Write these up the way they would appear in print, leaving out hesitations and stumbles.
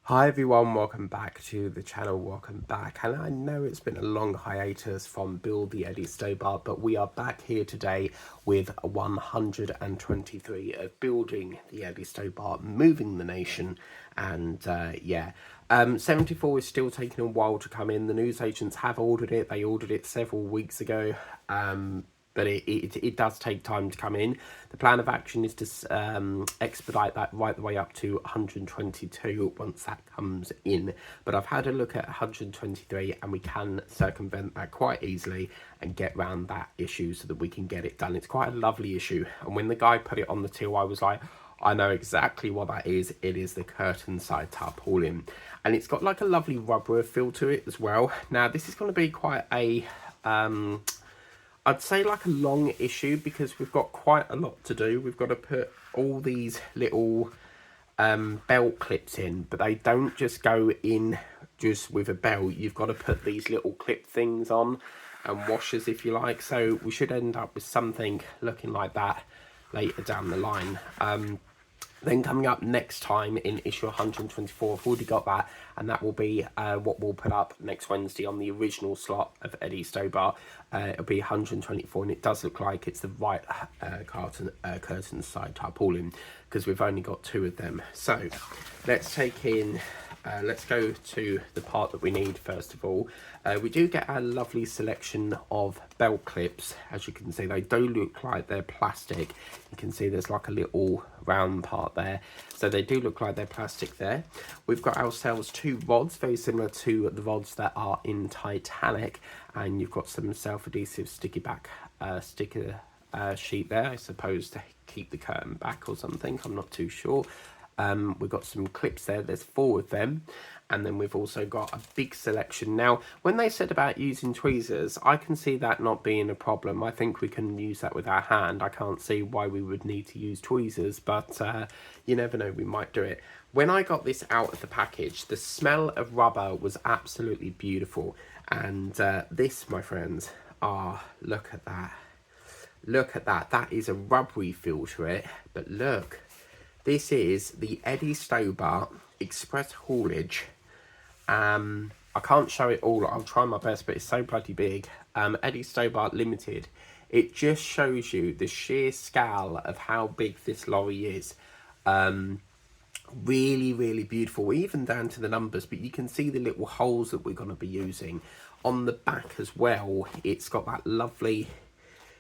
Hi everyone, welcome back to the channel, welcome back. And I know it's been a long hiatus from Build the Eddie Stobart, but we are back here today with 123 of Building the Eddie Stobart, Moving the Nation. And 74 is still taking a while to come in. The news agents have ordered it, they ordered it several weeks ago. But it does take time to come in. The plan of action is to expedite that right the way up to 122 once that comes in. But I've had a look at 123 and we can circumvent that quite easily and get around that issue so that we can get it done. It's quite a lovely issue. And when the guy put it on the till, I was like, I know exactly what that is. It is the curtain side tarpaulin. And it's got like a lovely rubber feel to it as well. Now, this is going to be quite a... I'd say like a long issue because we've got quite a lot to do. We've got to put all these little belt clips in, but they don't just go in just with a belt. You've got to put these little clip things on and washers, if you like. So we should end up with something looking like that later down the line. Then coming up next time in issue 124, I've already got that, and that will be what we'll put up next Wednesday on the original slot of Eddie Stobart. It'll be 124, and it does look like it's the right curtain side tarpaulin, because we've only got two of them. So let's take in... let's go to the part that we need first of all. We do get a lovely selection of belt clips. As you can see, they do look like they're plastic. You can see there's like a little round part there. So they do look like they're plastic there. We've got ourselves two rods, very similar to the rods that are in Titanic. And you've got some self-adhesive sticky back sticker sheet there, I suppose, to keep the curtain back or something. I'm not too sure. We've got some clips there, there's 4 of them, and then we've also got a big selection. Now, when they said about using tweezers, I can see that not being a problem. I think we can use that with our hand. I can't see why we would need to use tweezers, but you never know, we might do it. When I got this out of the package, the smell of rubber was absolutely beautiful, and this, my friends, look at that. Look at that, that is a rubbery feel to it, but look. This is the Eddie Stobart Express Haulage. I can't show it all. I'll try my best, but it's so bloody big. Eddie Stobart Limited. It just shows you the sheer scale of how big this lorry is. Really, really beautiful, even down to the numbers. But you can see the little holes that we're going to be using. On the back as well, it's got that lovely...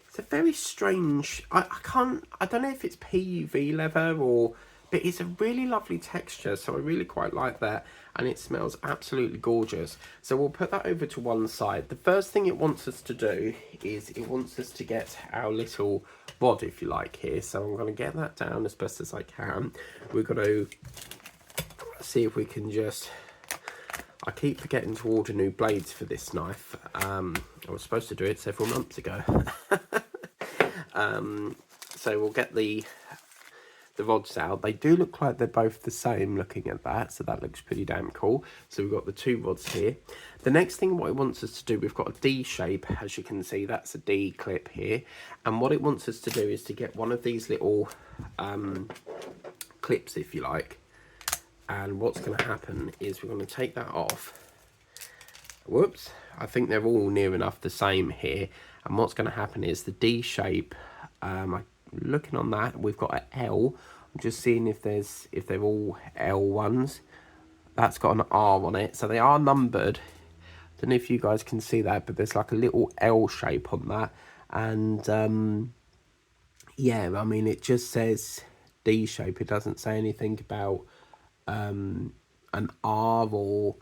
It's a very strange, I don't know if it's PUV leather but it's a really lovely texture, so I really quite like that, and it smells absolutely gorgeous. So we'll put that over to one side. The first thing it wants us to do is it wants us to get our little rod, if you like, here. So I'm going to get that down as best as I can. We're going to see if we can just... I keep forgetting to order new blades for this knife. I was supposed to do it several months ago. So we'll get the rods out. They do look like they're both the same looking at that, so that looks pretty damn cool. So we've got the 2 rods here. The next thing what it wants us to do, we've got a D shape, as you can see, that's a D clip here. And what it wants us to do is to get one of these little clips, if you like. And what's going to happen is we're going to take that off. Whoops, I think they're all near enough the same here. And what's going to happen is the D shape, looking on that, we've got an L. I'm just seeing if they're all L ones. That's got an R on it, so they are numbered. Don't know if you guys can see that, but there's like a little L shape on that. And yeah, I mean, it just says D shape. It doesn't say anything about an R or...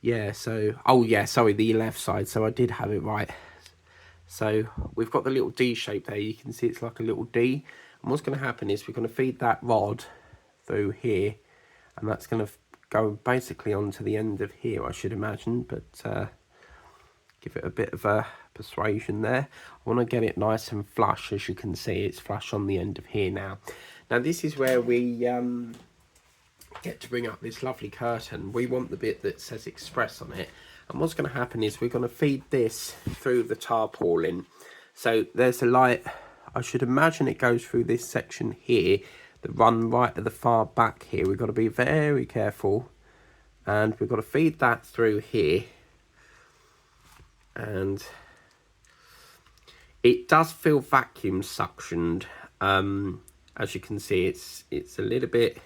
Yeah, so... Oh, yeah, sorry, the left side. So I did have it right. So we've got the little D shape there. You can see it's like a little D. And what's going to happen is we're going to feed that rod through here. And that's going to go basically onto the end of here, I should imagine. But give it a bit of a persuasion there. I want to get it nice and flush. As you can see, it's flush on the end of here now. Now, this is where we... get to bring up this lovely curtain. We want the bit that says Express on it, and what's going to happen is we're going to feed this through the tarpaulin. So there's a light, I should imagine it goes through this section here that run right at the far back here. We've got to be very careful and we've got to feed that through here, and it does feel vacuum suctioned. As you can see, it's a little bit,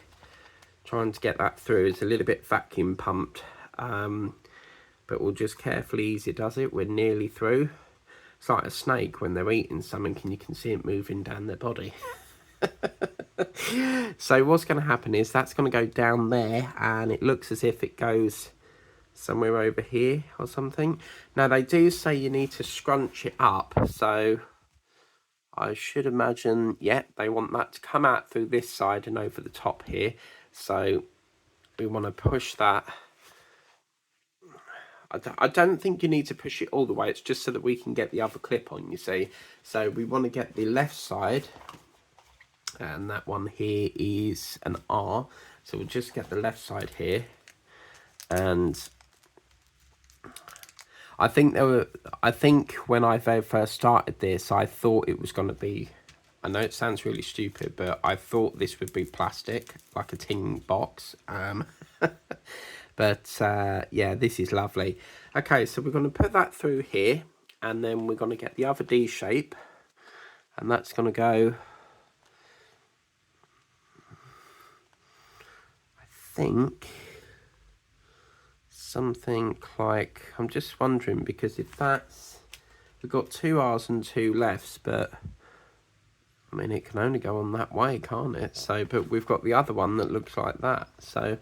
trying to get that through, it's a little bit vacuum pumped, but we'll just carefully ease it, does it? We're nearly through. It's like a snake when they're eating something and you can see it moving down their body. So what's going to happen is that's going to go down there, and it looks as if it goes somewhere over here or something. Now they do say you need to scrunch it up, so I should imagine, yeah, they want that to come out through this side and over the top here. So we want to push that. I don't think you need to push it all the way. It's just so that we can get the other clip on, you see. So we want to get the left side, and that one here is an R. So we'll just get the left side here. And I think when I very first started this, I thought it was going to be, I know it sounds really stupid, but I thought this would be plastic, like a tin box. But yeah, this is lovely. Okay, so we're going to put that through here, and then we're going to get the other D shape, and that's going to go, I think, something like, I'm just wondering, because if that's, we've got 2 R's and 2 lefts, but I mean, it can only go on that way, can't it? So, but we've got the other one that looks like that, so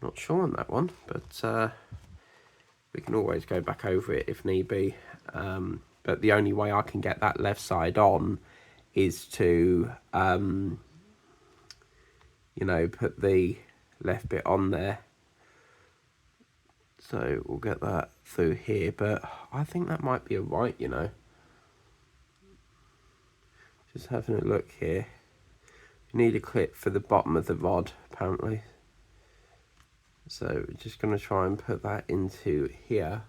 not sure on that one, but we can always go back over it if need be. But the only way I can get that left side on is to, you know, put the left bit on there. So we'll get that through here, but I think that might be alright, you know. Just having a look here. You need a clip for the bottom of the rod, apparently. So we're just going to try and put that into here.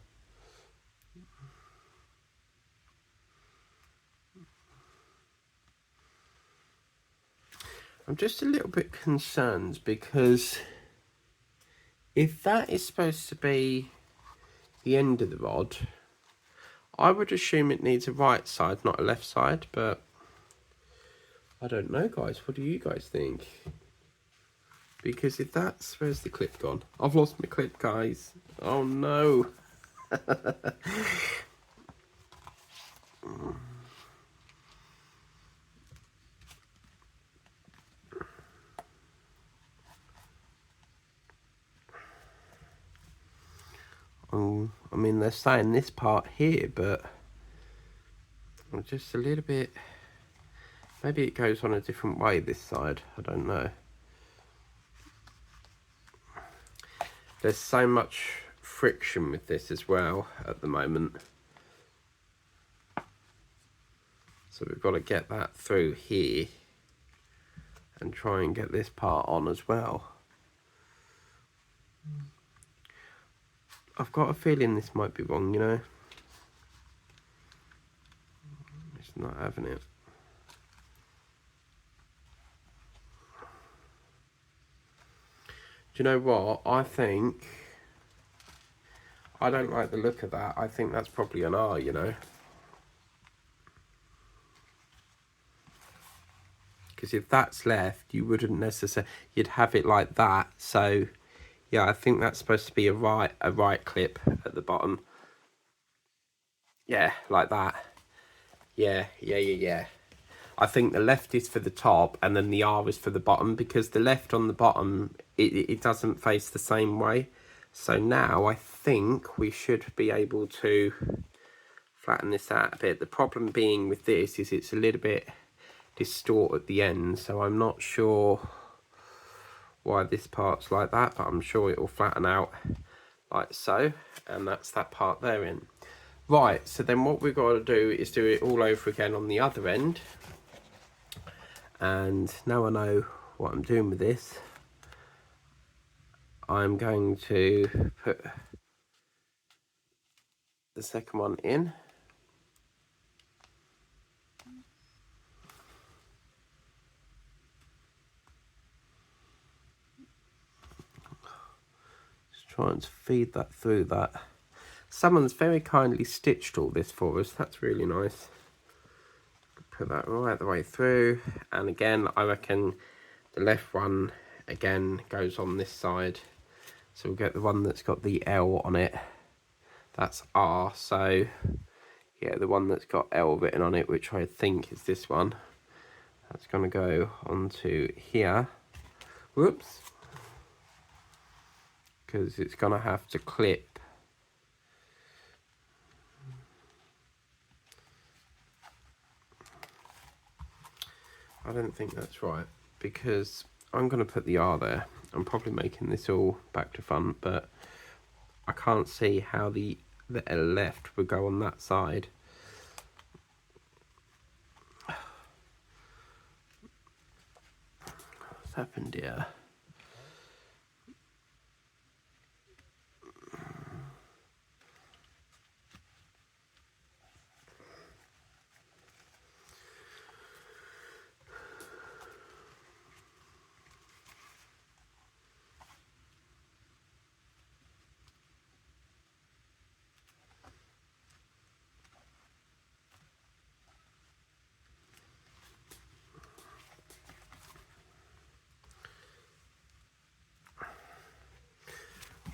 I'm just a little bit concerned because if that is supposed to be the end of the rod, I would assume it needs a right side, not a left side, but I don't know, guys. What do you guys think? Because if that's, where's the clip gone? I've lost my clip, guys. Oh no. Oh, I mean, they're saying this part here, but I'm just a little bit, maybe it goes on a different way this side. I don't know. There's so much friction with this as well at the moment. So we've got to get that through here and try and get this part on as well. I've got a feeling this might be wrong, you know. It's not having it. Do you know what? I think, I don't like the look of that. I think that's probably an R, you know. Because if that's left, you wouldn't necessarily, you'd have it like that. So yeah, I think that's supposed to be a right clip at the bottom. Yeah, like that. Yeah. I think the left is for the top and then the R is for the bottom, because the left on the bottom, it doesn't face the same way. So now I think we should be able to flatten this out a bit. The problem being with this is it's a little bit distort at the end, so I'm not sure why this part's like that, but I'm sure it will flatten out like so, and that's that part there in. Right, so then what we've got to do is do it all over again on the other end. And now I know what I'm doing with this, I'm going to put the second one in. Just trying to feed that through that. Someone's very kindly stitched all this for us. That's really nice. Put that right the way through. And again, I reckon the left one again goes on this side. So we'll get the one that's got the L on it. That's R. So yeah, the one that's got L written on it, which I think is this one. That's going to go onto here. Whoops. Because it's going to have to clip. I don't think that's right, because I'm going to put the R there. I'm probably making this all back to front, but I can't see how the left would go on that side. What's happened here?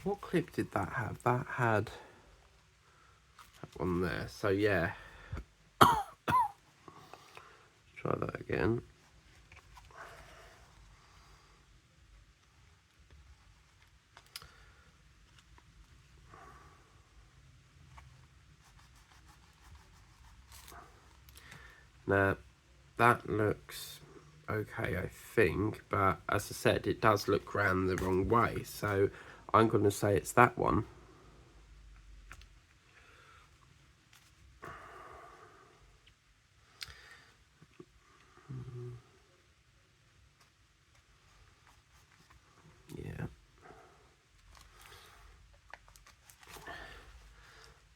What clip did that have? That had that one there. So yeah. Try that again. Now, that looks okay, I think, but as I said, it does look round the wrong way, so I'm going to say it's that one. Yeah.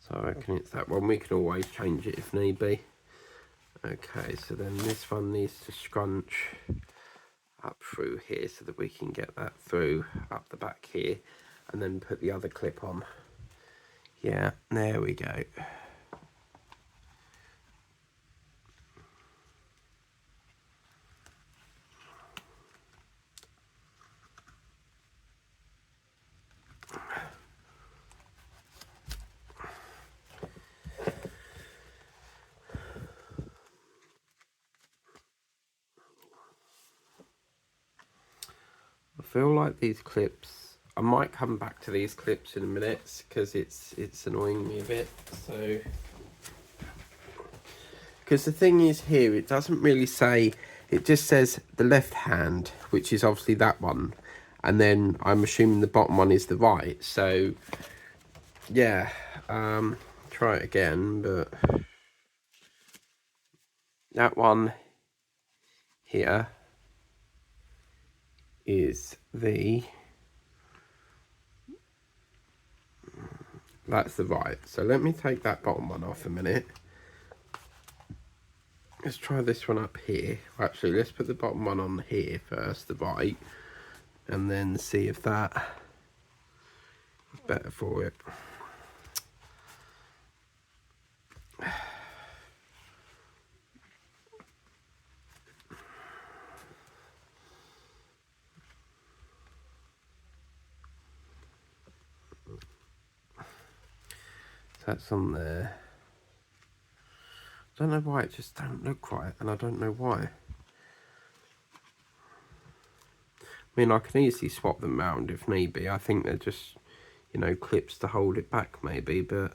So I reckon it's that one. We can always change it if need be. Okay, so then this one needs to scrunch up through here so that we can get that through up the back here, and then put the other clip on. Yeah, there we go. I feel like these clips, I might come back to these clips in a minute because it's annoying me a bit. So, because the thing is here, it doesn't really say, it just says the left hand, which is obviously that one, and then I'm assuming the bottom one is the right. So yeah, try it again, but that one here is that's the right. So let me take that bottom one off a minute. Let's try this one up here. Actually, let's put the bottom one on here first, the right, and then see if that is better for it. That's on there. I don't know why it just don't look right, and I don't know why. I mean, I can easily swap them round if need be. I think they're just, you know, clips to hold it back maybe, but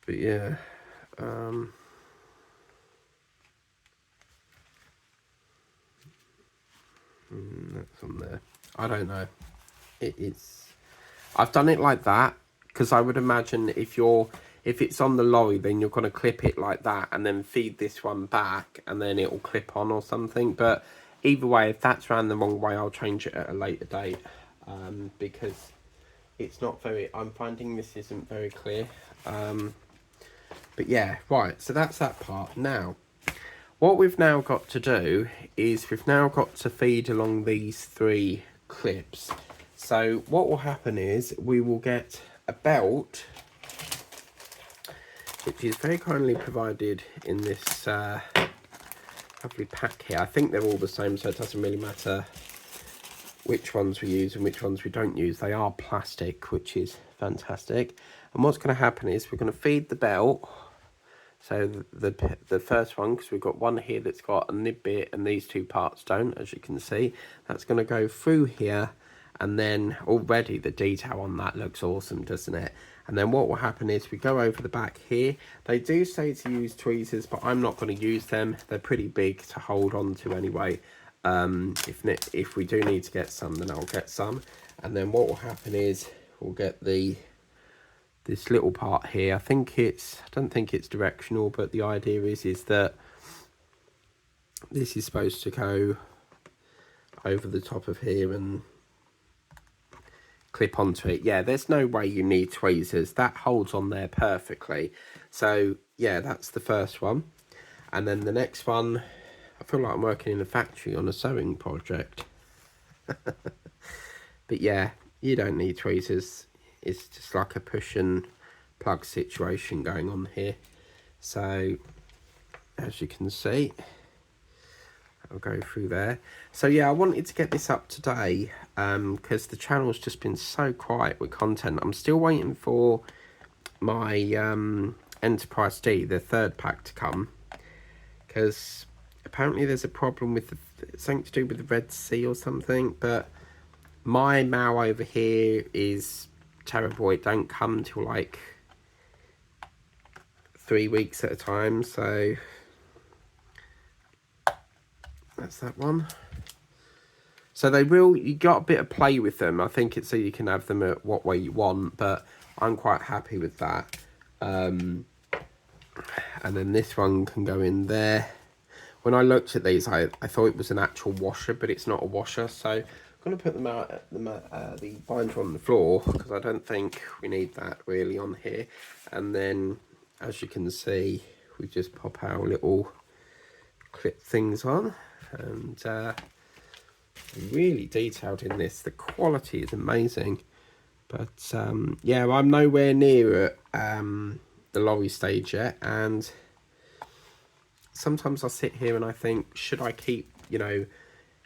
yeah, that's on there. I don't know. It's I've done it like that because I would imagine if it's on the lorry, then you're going to clip it like that and then feed this one back and then it will clip on or something. But either way, if that's ran the wrong way, I'll change it at a later date, because it's not very, I'm finding this isn't very clear. But yeah, right, so that's that part. Now, what we've now got to do is we've now got to feed along these 3 clips. So what will happen is we will get a belt, which is very kindly provided in this lovely pack here. I think they're all the same, so it doesn't really matter which ones we use and which ones we don't use. They are plastic, which is fantastic. And what's going to happen is we're going to feed the belt. So the first one, because we've got one here that's got a nib bit and these 2 parts don't, as you can see. That's going to go through here, and then already the detail on that looks awesome, doesn't it? And then what will happen is we go over the back here. They do say to use tweezers, but I'm not going to use them. They're pretty big to hold on to anyway. If we do need to get some, then I'll get some. And then what will happen is we'll get this little part here. I don't think it's directional, but the idea is that this is supposed to go over the top of here and clip onto it. Yeah, there's no way you need tweezers. That holds on there perfectly. So yeah, that's the first one. And then the next one, I feel like I'm working in a factory on a sewing project. But yeah, you don't need tweezers. It's just like a push and plug situation going on here. So as you can see, I'll go through there. So yeah, I wanted to get this up today because the channel's just been so quiet with content. I'm still waiting for my Enterprise D, the 3rd pack, to come, because apparently there's a problem with something to do with the Red Sea or something. But my MAU over here is terrible. It don't come till like 3 weeks at a time. So that's that one. So you got a bit of play with them. I think it's so you can have them at what way you want, but I'm quite happy with that. And then this one can go in there. When I looked at these, I thought it was an actual washer, but it's not a washer. So I'm going to put them out the binder on the floor, because I don't think we need that really on here. And then, as you can see, we just pop our little clip things on, and really detailed in this. The quality is amazing. But yeah, I'm nowhere near at the lorry stage yet, and sometimes I sit here and I think, should I keep,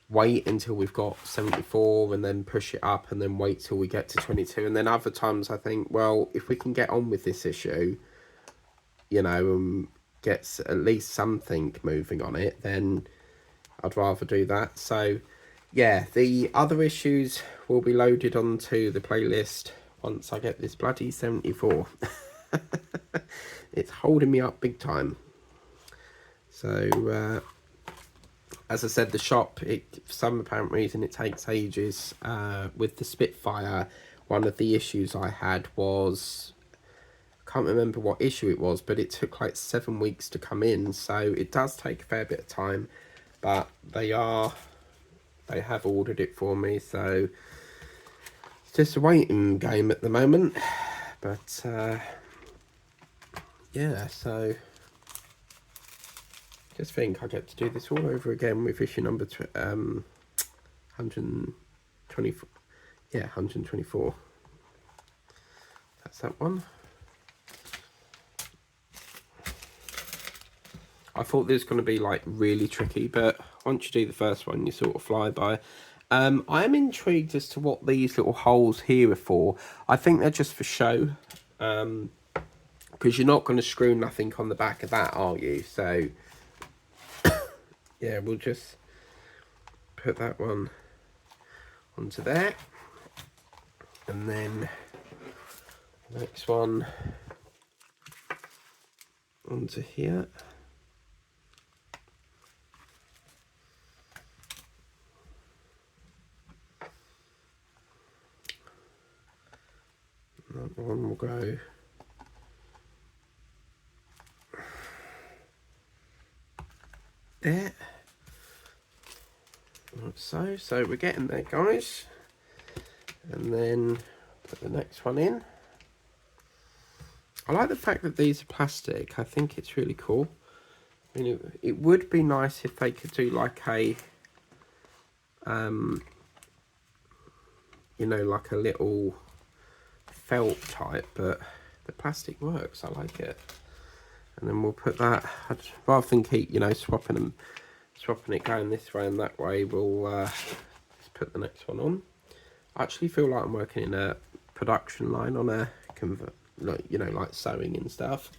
wait until we've got 74 and then push it up, and then wait till we get to 22? And then other times I think, well, if we can get on with this issue, and get at least something moving on it, then I'd rather do that. So yeah, the other issues will be loaded onto the playlist once I get this bloody 74. It's holding me up big time. So as I said, the shop, for some apparent reason, it takes ages. With the Spitfire, one of the issues I had was, I can't remember what issue it was, but it took like 7 weeks to come in. So it does take a fair bit of time, but they have ordered it for me. So it's just a waiting game at the moment. But yeah, so just think I get to do this all over again with issue number 124. Yeah, 124. That's that one. I thought this was going to be like really tricky, but once you do the first one, you sort of fly by. I am intrigued as to what these little holes here are for. I think they're just for show, because you're not going to screw nothing on the back of that, are you? So yeah, we'll just put that one onto there, and then the next one onto here. That one will go there, like so. So we're getting there, guys. And then Put the next one in. I like the fact that these are plastic. I think it's really cool. I mean, it would be nice if they could do like a, you know, like a little felt type, but the plastic works. I like it. And then we'll put that, rather than keep, you know, swapping it going this way and that way, we'll just put the next one on. I actually feel like I'm working in a production line on a like, you know, like sewing and stuff.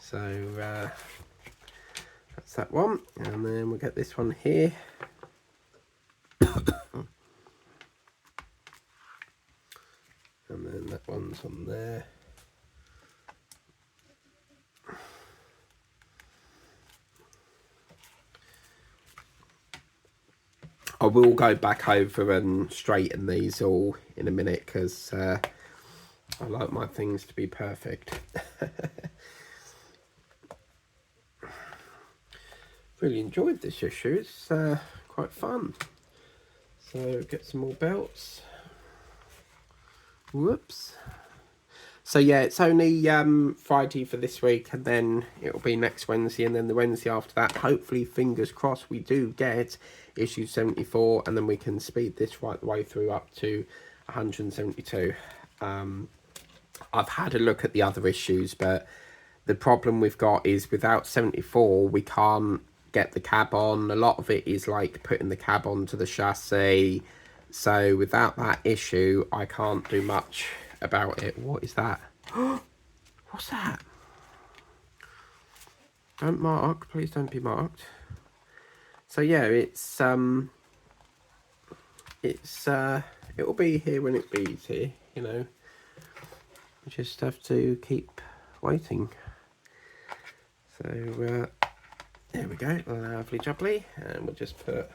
So that's that one, and then we'll get this one here. And then that one's on there. I will go back over and straighten these all in a minute, because I like my things to be perfect. Really enjoyed this issue. It's quite fun. So get some more belts. Whoops. So yeah, it's only Friday for this week, and then it'll be next Wednesday, and then the Wednesday after that, hopefully, fingers crossed, we do get issue 74, and then we can speed this right the way through up to 172. I've had a look at the other issues, but the problem we've got is without 74, we can't get the cab on. A lot of it is like putting the cab onto the chassis. So without that issue, I can't do much about it. What is that? What's that? Don't mark, please don't be marked. So yeah, it'll be here when it be here, you know. We just have to keep waiting. So there we go, lovely jubbly, and we'll just put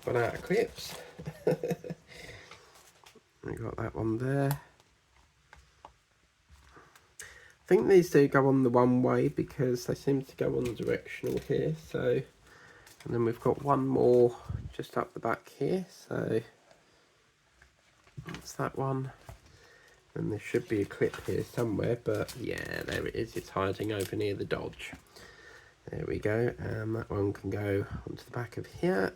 one out of clips. We got that one there. I think these do go on the one way because they seem to go on the directional here. So, and then we've got one more just up the back here. So that's that one. And there should be a clip here somewhere, but yeah, there it is. It's hiding over near the Dodge. There we go. And that one can go onto the back of here.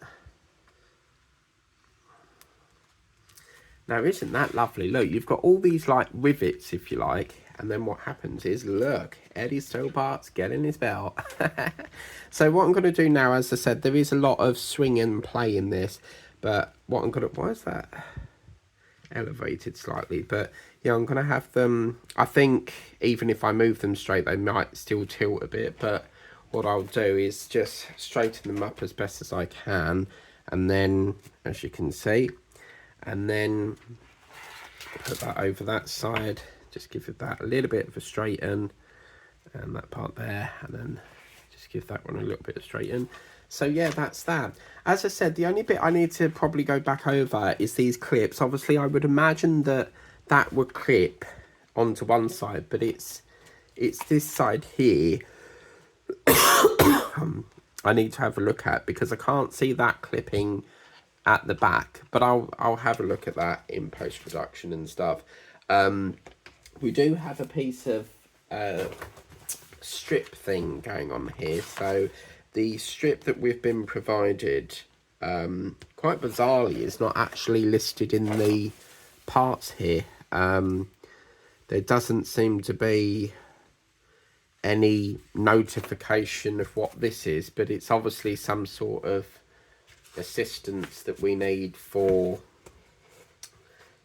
Now, isn't that lovely? Look, you've got all these like rivets, if you like, and then what happens is, look, Eddie Stobart's getting his belt. So what I'm going to do now, as I said, there is a lot of swing and play in this, but what I'm going to, why is that elevated slightly? But yeah, I'm going to have them, I think even if I move them straight, they might still tilt a bit, but what I'll do is just straighten them up as best as I can, and then, as you can see, and then put that over that side, just give it that a little bit of a straighten, and that part there, and then just give that one a little bit of straighten. So yeah, that's that. As I said, the only bit I need to probably go back over is these clips. Obviously, I would imagine that that would clip onto one side, but it's this side here I need to have a look at, because I can't see that clipping at the back, but I'll have a look at that in post-production and stuff. We do have a piece of strip thing going on here. So the strip that we've been provided, quite bizarrely, is not actually listed in the parts here. There doesn't seem to be any notification of what this is, but it's obviously some sort of assistance that we need for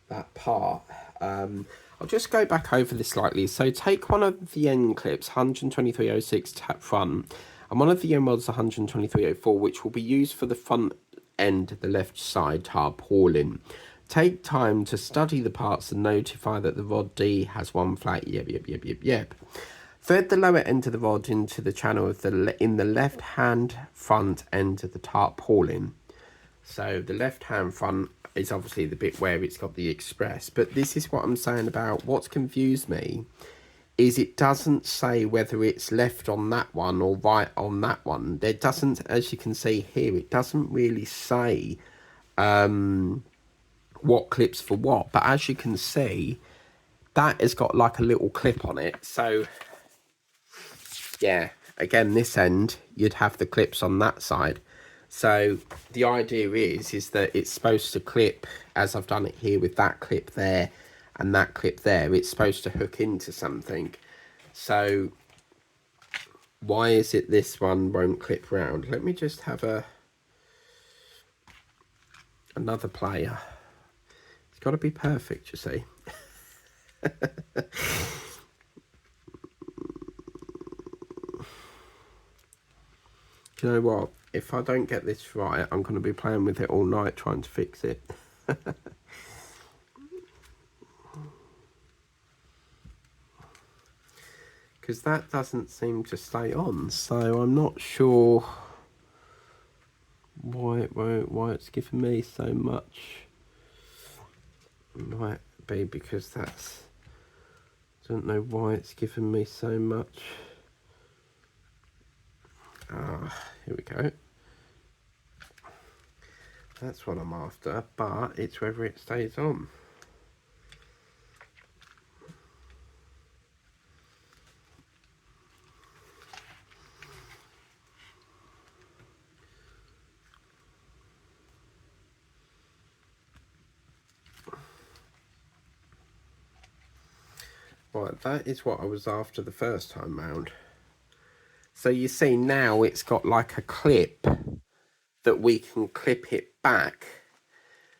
that part. I'll just go back over this slightly. So take one of the end clips, 12306 tap front, and one of the end rods, 12304, which will be used for the front end, the left side tarpaulin. Take time to study the parts and notify that the rod D has one flat. Yep. Thread the lower end of the rod into the channel of in the left hand front end of the tarpaulin. So the left hand front is obviously the bit where it's got the express, but this is what I'm saying about what's confused me is it doesn't say whether it's left on that one or right on that one. There doesn't, as you can see here, it doesn't really say what clips for what. But as you can see, that has got like a little clip on it. So yeah, again, this end, you'd have the clips on that side. So the idea is that it's supposed to clip, as I've done it here with that clip there and that clip there, it's supposed to hook into something. So why is it this one won't clip round? Let me just have another player. It's got to be perfect, you see. Do you know what? If I don't get this right, I'm going to be playing with it all night trying to fix it. Because that doesn't seem to stay on, so I'm not sure why it's giving me so much. It might be because that's... I don't know why it's giving me so much. Here we go. That's what I'm after, but it's whether it stays on. Right, that is what I was after the first time round. So you see now it's got like a clip that we can clip it back.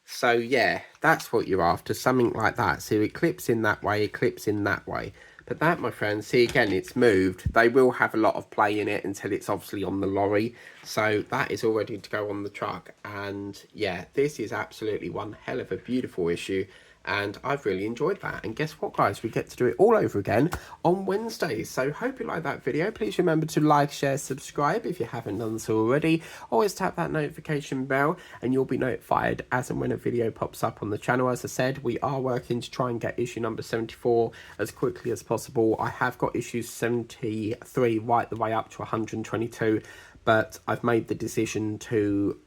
So yeah, that's what you're after, something like that. So it clips in that way, it clips in that way. But that, my friends, see again, it's moved. They will have a lot of play in it until it's obviously on the lorry. So that is all ready to go on the truck. And yeah, this is absolutely one hell of a beautiful issue. And I've really enjoyed that. And guess what, guys? We get to do it all over again on Wednesdays. So hope you like that video. Please remember to like, share, subscribe if you haven't done so already. Always tap that notification bell and you'll be notified as and when a video pops up on the channel. As I said, we are working to try and get issue number 74 as quickly as possible. I have got issues 73 right the way up to 122, but I've made the decision to,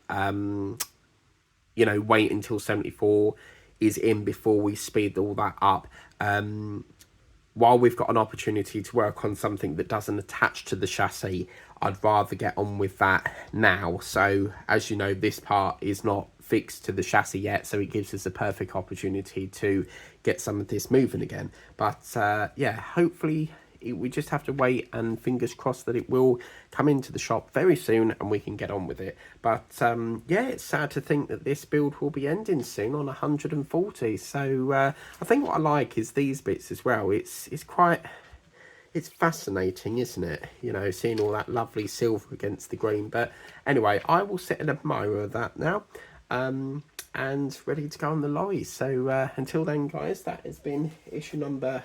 you know, wait until 74 is in before we speed all that up. While we've got an opportunity to work on something that doesn't attach to the chassis, I'd rather get on with that now. So as you know, this part is not fixed to the chassis yet, so it gives us a perfect opportunity to get some of this moving again. But yeah, hopefully we just have to wait and fingers crossed that it will come into the shop very soon and we can get on with it. But yeah, it's sad to think that this build will be ending soon on 140. So I think what I like is these bits as well. It's fascinating, isn't it? You know, seeing all that lovely silver against the green. But anyway, I will sit and admire that now. And ready to go on the lorry. So until then, guys, that has been issue number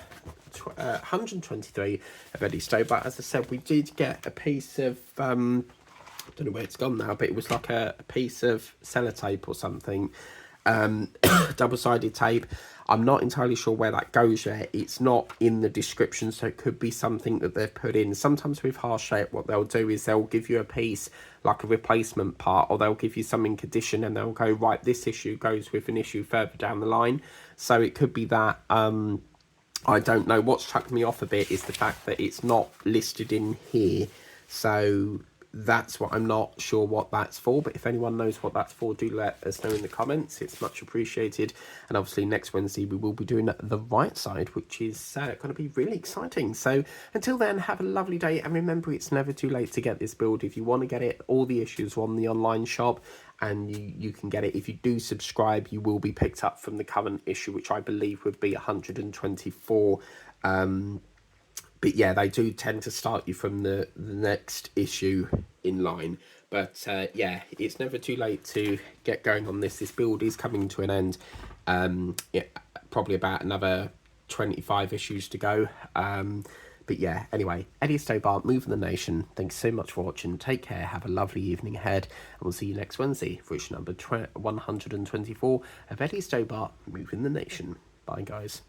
123 of Eddie Stobart. As I said, we did get a piece of I don't know where it's gone now, but it was like a piece of sellotape or something, double-sided tape. I'm not entirely sure where that goes yet. It's not in the description, so it could be something that they've put in. Sometimes with Harsh Shape, what they'll do is they'll give you a piece, like a replacement part, or they'll give you something condition and they'll go, right, this issue goes with an issue further down the line. So it could be that. I don't know. What's chucked me off a bit is the fact that it's not listed in here. So that's what I'm not sure what that's for, but if anyone knows what that's for, do let us know in the comments. It's much appreciated. And obviously next Wednesday we will be doing the right side, which is going to be really exciting. So until then, have a lovely day, and remember, it's never too late to get this build. If you want to get it, all the issues are on the online shop and you can get it. If you do subscribe, you will be picked up from the current issue, which I believe would be 124. But yeah, they do tend to start you from the next issue in line. But yeah, it's never too late to get going on this. This build is coming to an end. Yeah, probably about another 25 issues to go. But yeah, anyway, Eddie Stobart, moving the nation. Thanks so much for watching. Take care. Have a lovely evening ahead. And we'll see you next Wednesday for issue number 124 of Eddie Stobart, moving the nation. Bye, guys.